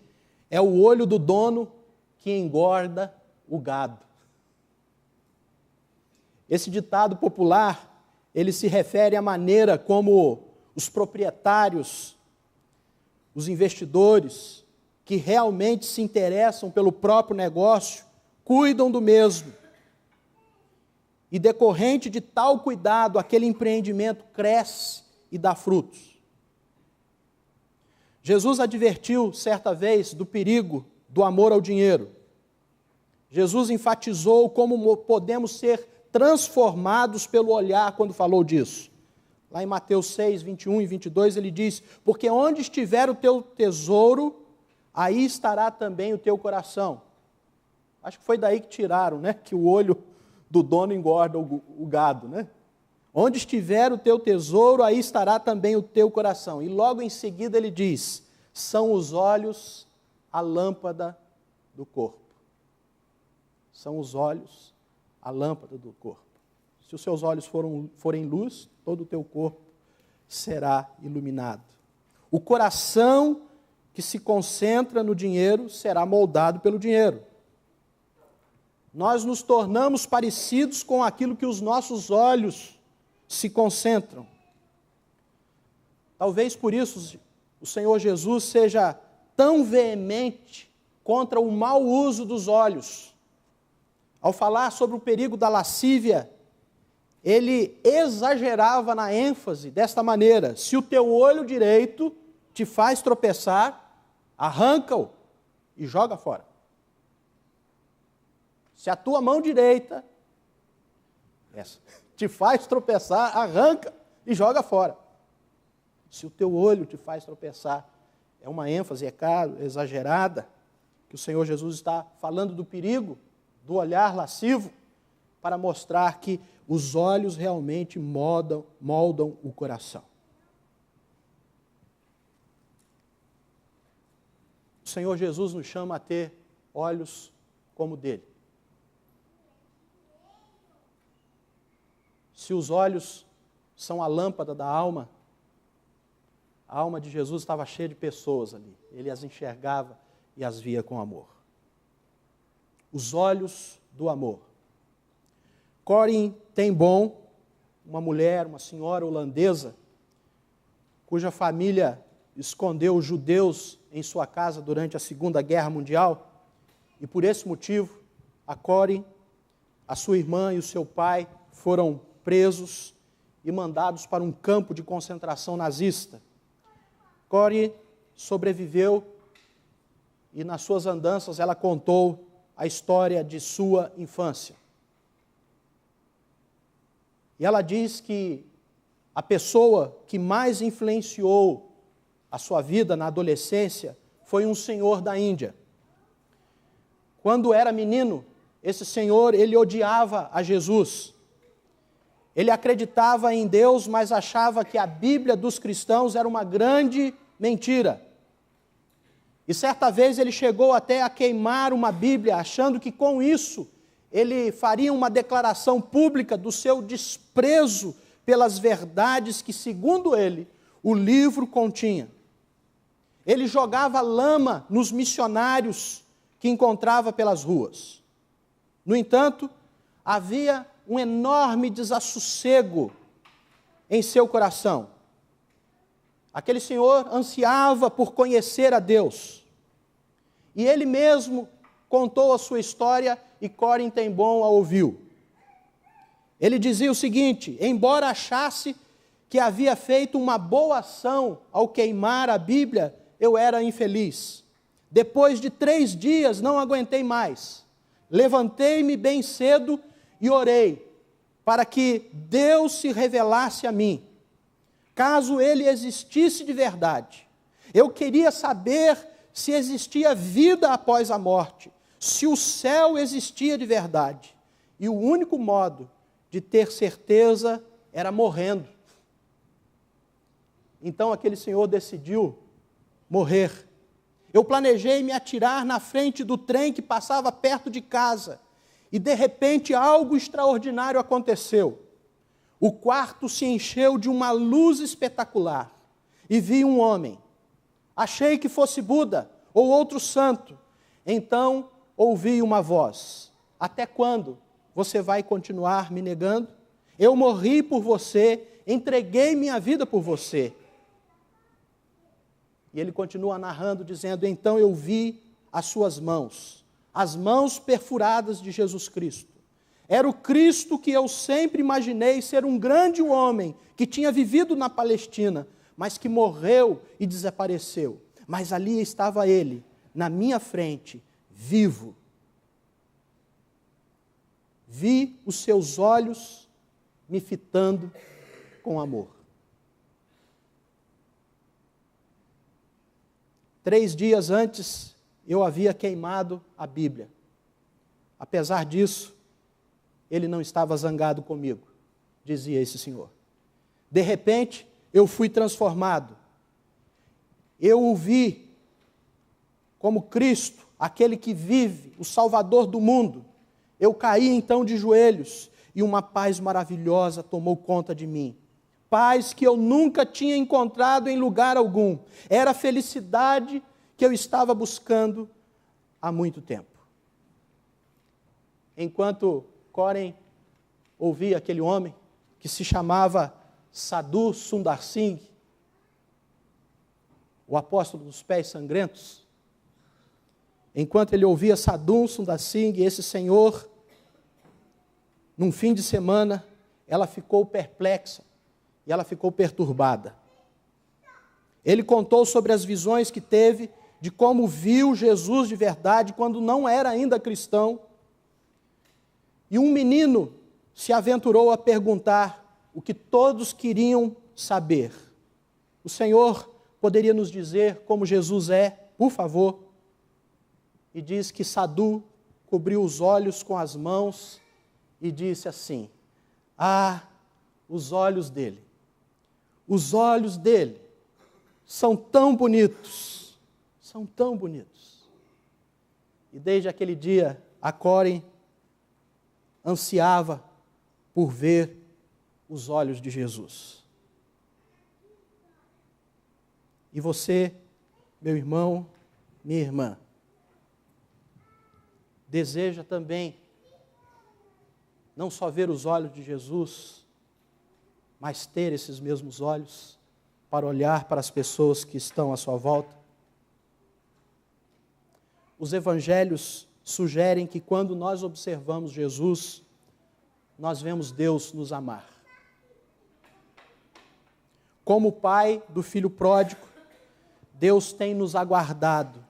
é o olho do dono que engorda o gado. Esse ditado popular, ele se refere à maneira como os proprietários, os investidores, que realmente se interessam pelo próprio negócio, cuidam do mesmo. E decorrente de tal cuidado, aquele empreendimento cresce e dá frutos. Jesus advertiu certa vez do perigo do amor ao dinheiro. Jesus enfatizou como podemos ser transformados pelo olhar quando falou disso. Lá em Mateus 6, 21 e 22, ele diz: porque onde estiver o teu tesouro, aí estará também o teu coração. Acho que foi daí que tiraram, né? Que o olho do dono engorda o gado, né? Onde estiver o teu tesouro, aí estará também o teu coração. E logo em seguida ele diz: são os olhos a lâmpada do corpo. São os olhos a lâmpada do corpo. Se os seus olhos forem luz, todo o teu corpo será iluminado. O coração que se concentra no dinheiro será moldado pelo dinheiro. Nós nos tornamos parecidos com aquilo que os nossos olhos se concentram. Talvez por isso o Senhor Jesus seja tão veemente contra o mau uso dos olhos. Ao falar sobre o perigo da lascívia, ele exagerava na ênfase desta maneira: se o teu olho direito te faz tropeçar, arranca-o e joga fora. Se a tua mão direita te faz tropeçar, arranca e joga fora. Se o teu olho te faz tropeçar, é uma ênfase, é claro, exagerada, que o Senhor Jesus está falando do perigo do olhar lascivo, para mostrar que os olhos realmente moldam o coração. O Senhor Jesus nos chama a ter olhos como o dele. Se os olhos são a lâmpada da alma, a alma de Jesus estava cheia de pessoas ali. Ele as enxergava e as via com amor. Os olhos do amor. Corrie ten Boom, uma mulher, uma senhora holandesa, cuja família escondeu os judeus em sua casa durante a Segunda Guerra Mundial, e por esse motivo, a Corrie, a sua irmã e o seu pai foram presos e mandados para um campo de concentração nazista. Corrie sobreviveu e nas suas andanças ela contou a história de sua infância. E ela diz que a pessoa que mais influenciou a sua vida na adolescência foi um senhor da Índia. Quando era menino, esse senhor, ele odiava a Jesus. Ele acreditava em Deus, mas achava que a Bíblia dos cristãos era uma grande mentira. E certa vez ele chegou até a queimar uma Bíblia, achando que com isso ele faria uma declaração pública do seu desprezo pelas verdades que, segundo ele, o livro continha. Ele jogava lama nos missionários que encontrava pelas ruas. No entanto, havia um enorme desassossego em seu coração. Aquele senhor ansiava por conhecer a Deus. E ele mesmo contou a sua história e Corrie ten Boom a ouviu. Ele dizia o seguinte: embora achasse que havia feito uma boa ação ao queimar a Bíblia, eu era infeliz. Depois de 3 dias não aguentei mais. Levantei-me bem cedo e orei para que Deus se revelasse a mim. Caso ele existisse de verdade, eu queria saber se existia vida após a morte, se o céu existia de verdade. E o único modo de ter certeza era morrendo. Então aquele senhor decidiu morrer. Eu planejei me atirar na frente do trem que passava perto de casa. E de repente algo extraordinário aconteceu. O quarto se encheu de uma luz espetacular. E vi um homem. Achei que fosse Buda ou outro santo. Então ouvi uma voz: até quando você vai continuar me negando? Eu morri por você, entreguei minha vida por você. E ele continua narrando, dizendo: então eu vi as suas mãos, as mãos perfuradas de Jesus Cristo. Era o Cristo que eu sempre imaginei ser um grande homem, que tinha vivido na Palestina, mas que morreu e desapareceu. Mas ali estava ele, na minha frente, vivo. Vi os seus olhos me fitando com amor. 3 dias antes, eu havia queimado a Bíblia. Apesar disso, ele não estava zangado comigo, dizia esse senhor. De repente, eu fui transformado. Eu o vi como Cristo, aquele que vive, o Salvador do mundo. Eu caí então de joelhos e uma paz maravilhosa tomou conta de mim. Paz que eu nunca tinha encontrado em lugar algum. Era a felicidade que eu estava buscando há muito tempo. Enquanto Corrie ouvia aquele homem, que se chamava Sadhu Sundar Singh, o apóstolo dos pés sangrentos, enquanto ele ouvia Sadhu Sundar Singh, esse senhor, num fim de semana, ela ficou perplexa e ela ficou perturbada. Ele contou sobre as visões que teve, de como viu Jesus de verdade quando não era ainda cristão. E um menino se aventurou a perguntar o que todos queriam saber. O Senhor poderia nos dizer como Jesus é, por favor? E diz que Sadu cobriu os olhos com as mãos e disse assim: os olhos dele são tão bonitos, são tão bonitos. E desde aquele dia, a Corem ansiava por ver os olhos de Jesus. E você, meu irmão, minha irmã, deseja também não só ver os olhos de Jesus, mas ter esses mesmos olhos para olhar para as pessoas que estão à sua volta? Os evangelhos sugerem que quando nós observamos Jesus, nós vemos Deus nos amar. Como o pai do filho pródigo, Deus tem nos aguardado,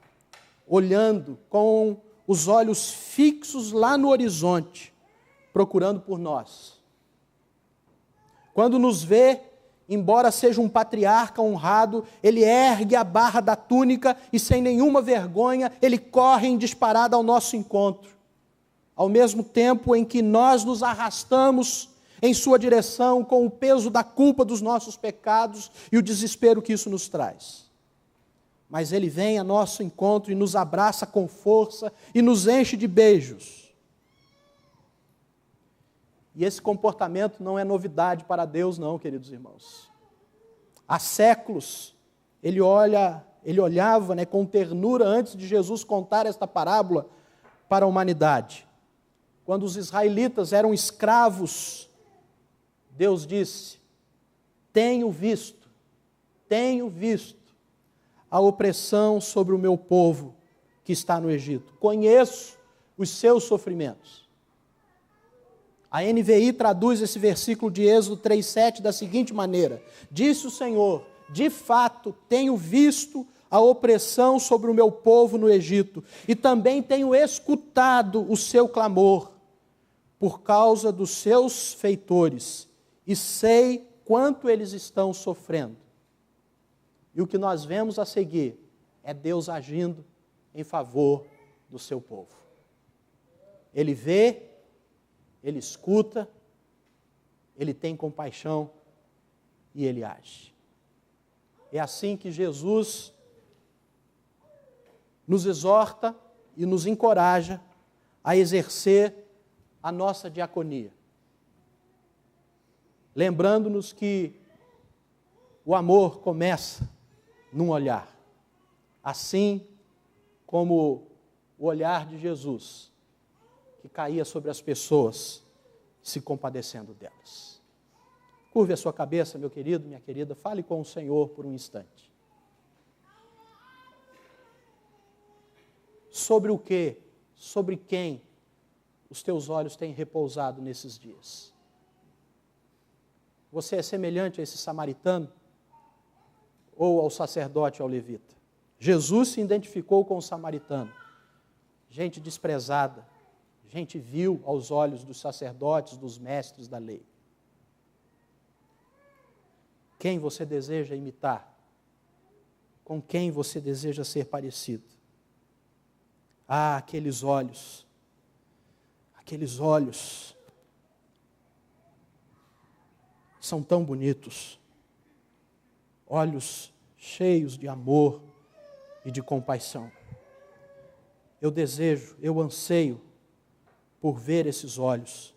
olhando com os olhos fixos lá no horizonte, procurando por nós. Quando nos vê, embora seja um patriarca honrado, ele ergue a barra da túnica e sem nenhuma vergonha, ele corre em disparada ao nosso encontro. Ao mesmo tempo em que nós nos arrastamos em sua direção com o peso da culpa dos nossos pecados e o desespero que isso nos traz. Mas ele vem a nosso encontro e nos abraça com força e nos enche de beijos. E esse comportamento não é novidade para Deus, não, queridos irmãos. Há séculos, ele olhava com ternura antes de Jesus contar esta parábola para a humanidade. Quando os israelitas eram escravos, Deus disse: tenho visto a opressão sobre o meu povo que está no Egito. Conheço os seus sofrimentos. A NVI traduz esse versículo de Êxodo 3,7 da seguinte maneira: disse o Senhor, de fato tenho visto a opressão sobre o meu povo no Egito, e também tenho escutado o seu clamor por causa dos seus feitores, e sei quanto eles estão sofrendo. E o que nós vemos a seguir é Deus agindo em favor do seu povo. Ele vê, ele escuta, ele tem compaixão e ele age. É assim que Jesus nos exorta e nos encoraja a exercer a nossa diaconia. Lembrando-nos que o amor começa num olhar, assim como o olhar de Jesus, que caía sobre as pessoas, se compadecendo delas. Curve a sua cabeça, meu querido, minha querida, fale com o Senhor por um instante. Sobre o que, sobre quem os teus olhos têm repousado nesses dias? Você é semelhante a esse samaritano ou ao sacerdote, ao levita? Jesus se identificou com o samaritano, gente desprezada, gente vil aos olhos dos sacerdotes, dos mestres da lei. Quem você deseja imitar? Com quem você deseja ser parecido? Aqueles olhos são tão bonitos, olhos cheios de amor e de compaixão. Eu desejo, eu anseio por ver esses olhos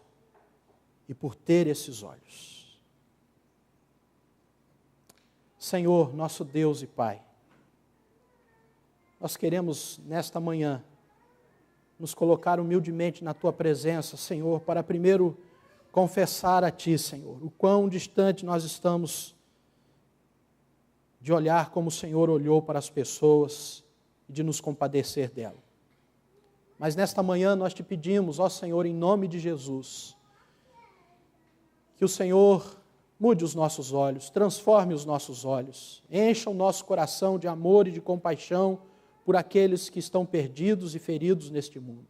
e por ter esses olhos. Senhor, nosso Deus e Pai, nós queremos nesta manhã nos colocar humildemente na Tua presença, Senhor, para primeiro confessar a Ti, Senhor, o quão distante nós estamos de olhar como o Senhor olhou para as pessoas e de nos compadecer dela. Mas nesta manhã nós Te pedimos, ó Senhor, em nome de Jesus, Que o Senhor mude os nossos olhos, transforme os nossos olhos, encha o nosso coração de amor e de compaixão por aqueles que estão perdidos e feridos neste mundo.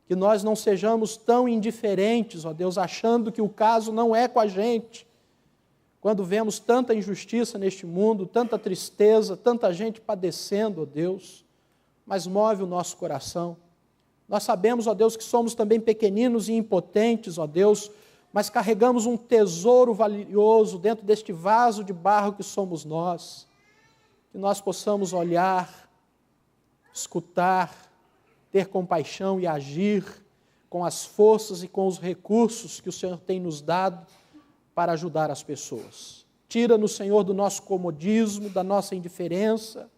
Que nós não sejamos tão indiferentes, ó Deus, achando que o caso não é com a gente. Quando vemos tanta injustiça neste mundo, tanta tristeza, tanta gente padecendo, ó Deus, mas move o nosso coração. Nós sabemos, ó Deus, que somos também pequeninos e impotentes, ó Deus, mas carregamos um tesouro valioso dentro deste vaso de barro que somos nós. Que nós possamos olhar, escutar, ter compaixão e agir com as forças e com os recursos que o Senhor tem nos dado para ajudar as pessoas. Tira-nos, Senhor, do nosso comodismo, da nossa indiferença.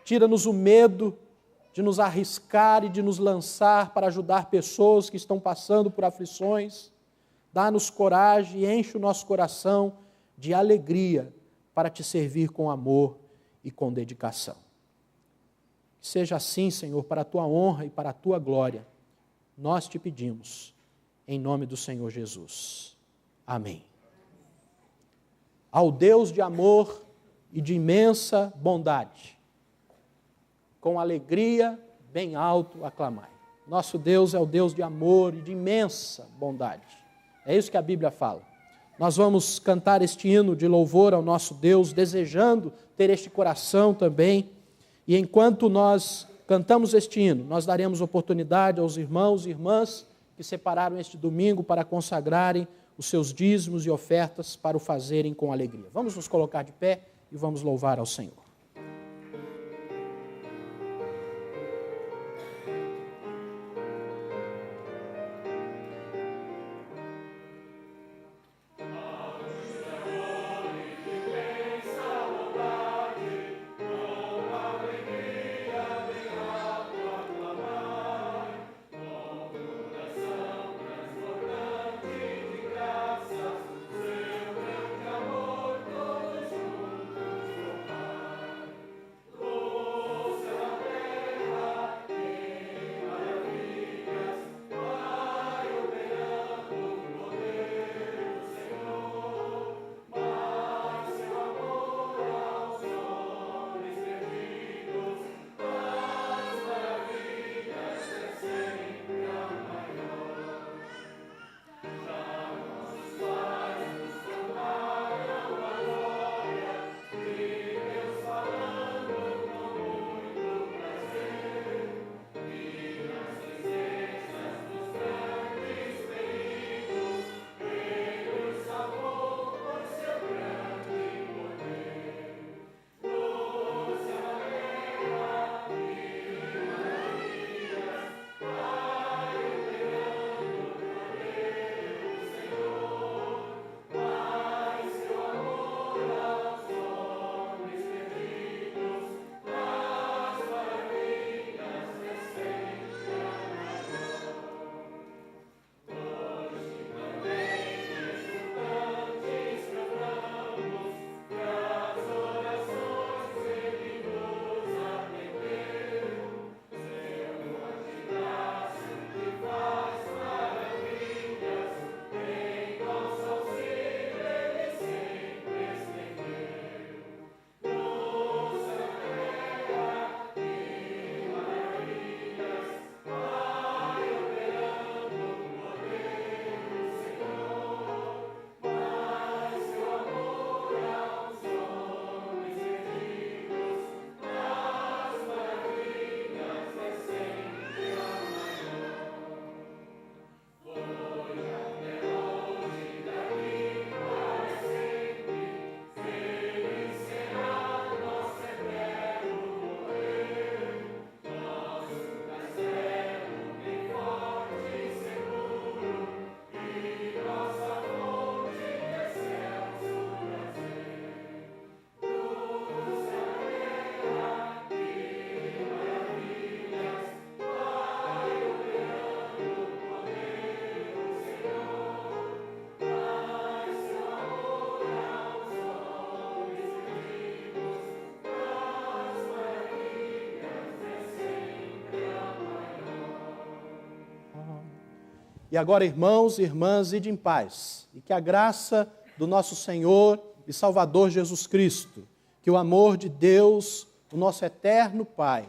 Tira-nos o medo de nos arriscar e de nos lançar para ajudar pessoas que estão passando por aflições. Dá-nos coragem e enche o nosso coração de alegria para te servir com amor e com dedicação. Que seja assim, Senhor, para a tua honra e para a tua glória. Nós te pedimos, em nome do Senhor Jesus. Amém. Ao Deus de amor e de imensa bondade, com alegria, bem alto aclamai. Nosso Deus é o Deus de amor e de imensa bondade. É isso que a Bíblia fala. Nós vamos cantar este hino de louvor ao nosso Deus, desejando ter este coração também. E enquanto nós cantamos este hino, nós daremos oportunidade aos irmãos e irmãs que separaram este domingo para consagrarem os seus dízimos e ofertas para o fazerem com alegria. Vamos nos colocar de pé e vamos louvar ao Senhor. E agora, irmãos e irmãs, ide em paz, e que a graça do nosso Senhor e Salvador Jesus Cristo, que o amor de Deus, o nosso eterno Pai,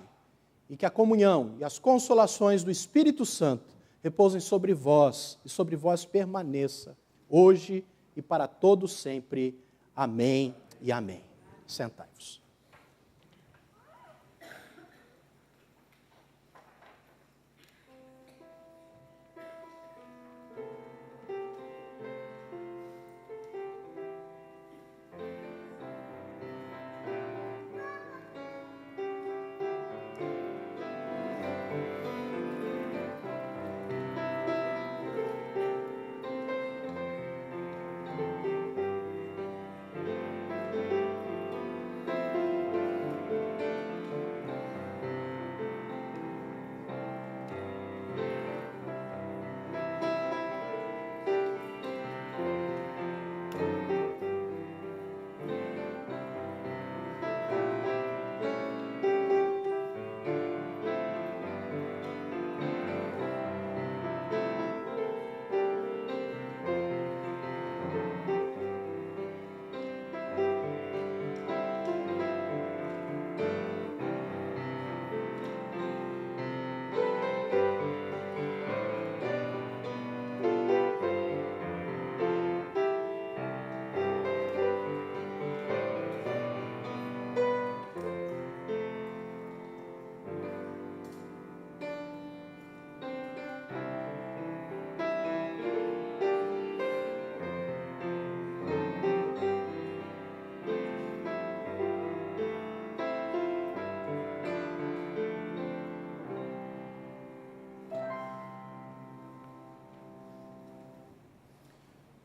e que a comunhão e as consolações do Espírito Santo repousem sobre vós e sobre vós permaneça, hoje e para todos sempre. Amém e amém. Sentai-vos.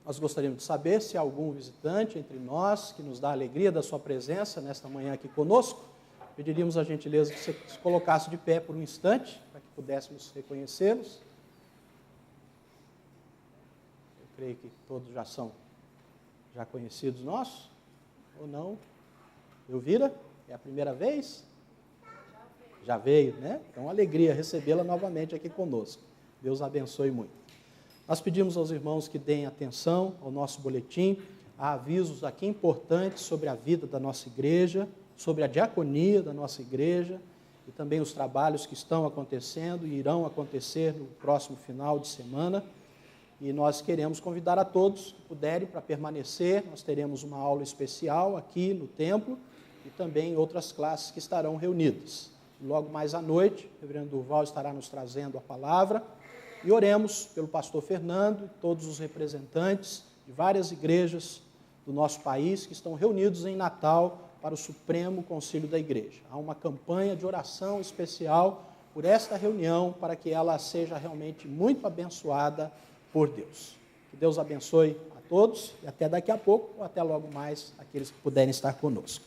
Nós gostaríamos de saber se há algum visitante entre nós que nos dá a alegria da sua presença nesta manhã aqui conosco. Pediríamos a gentileza que você se colocasse de pé por um instante, para que pudéssemos reconhecê-los. Eu creio que todos já são conhecidos nossos, ou não? Elvira, é a primeira vez? Já veio, né? Então, alegria recebê-la novamente aqui conosco. Deus abençoe muito. Nós pedimos aos irmãos que deem atenção ao nosso boletim, há avisos aqui importantes sobre a vida da nossa igreja, sobre a diaconia da nossa igreja e também os trabalhos que estão acontecendo e irão acontecer no próximo final de semana. E nós queremos convidar a todos que puderem para permanecer. Nós teremos uma aula especial aqui no templo e também outras classes que estarão reunidas. Logo mais à noite, o reverendo Durval estará nos trazendo a palavra. E oremos pelo pastor Fernando e todos os representantes de várias igrejas do nosso país que estão reunidos em Natal para o Supremo Concílio da Igreja. Há uma campanha de oração especial por esta reunião para que ela seja realmente muito abençoada por Deus. Que Deus abençoe a todos e até daqui a pouco ou até logo mais aqueles que puderem estar conosco.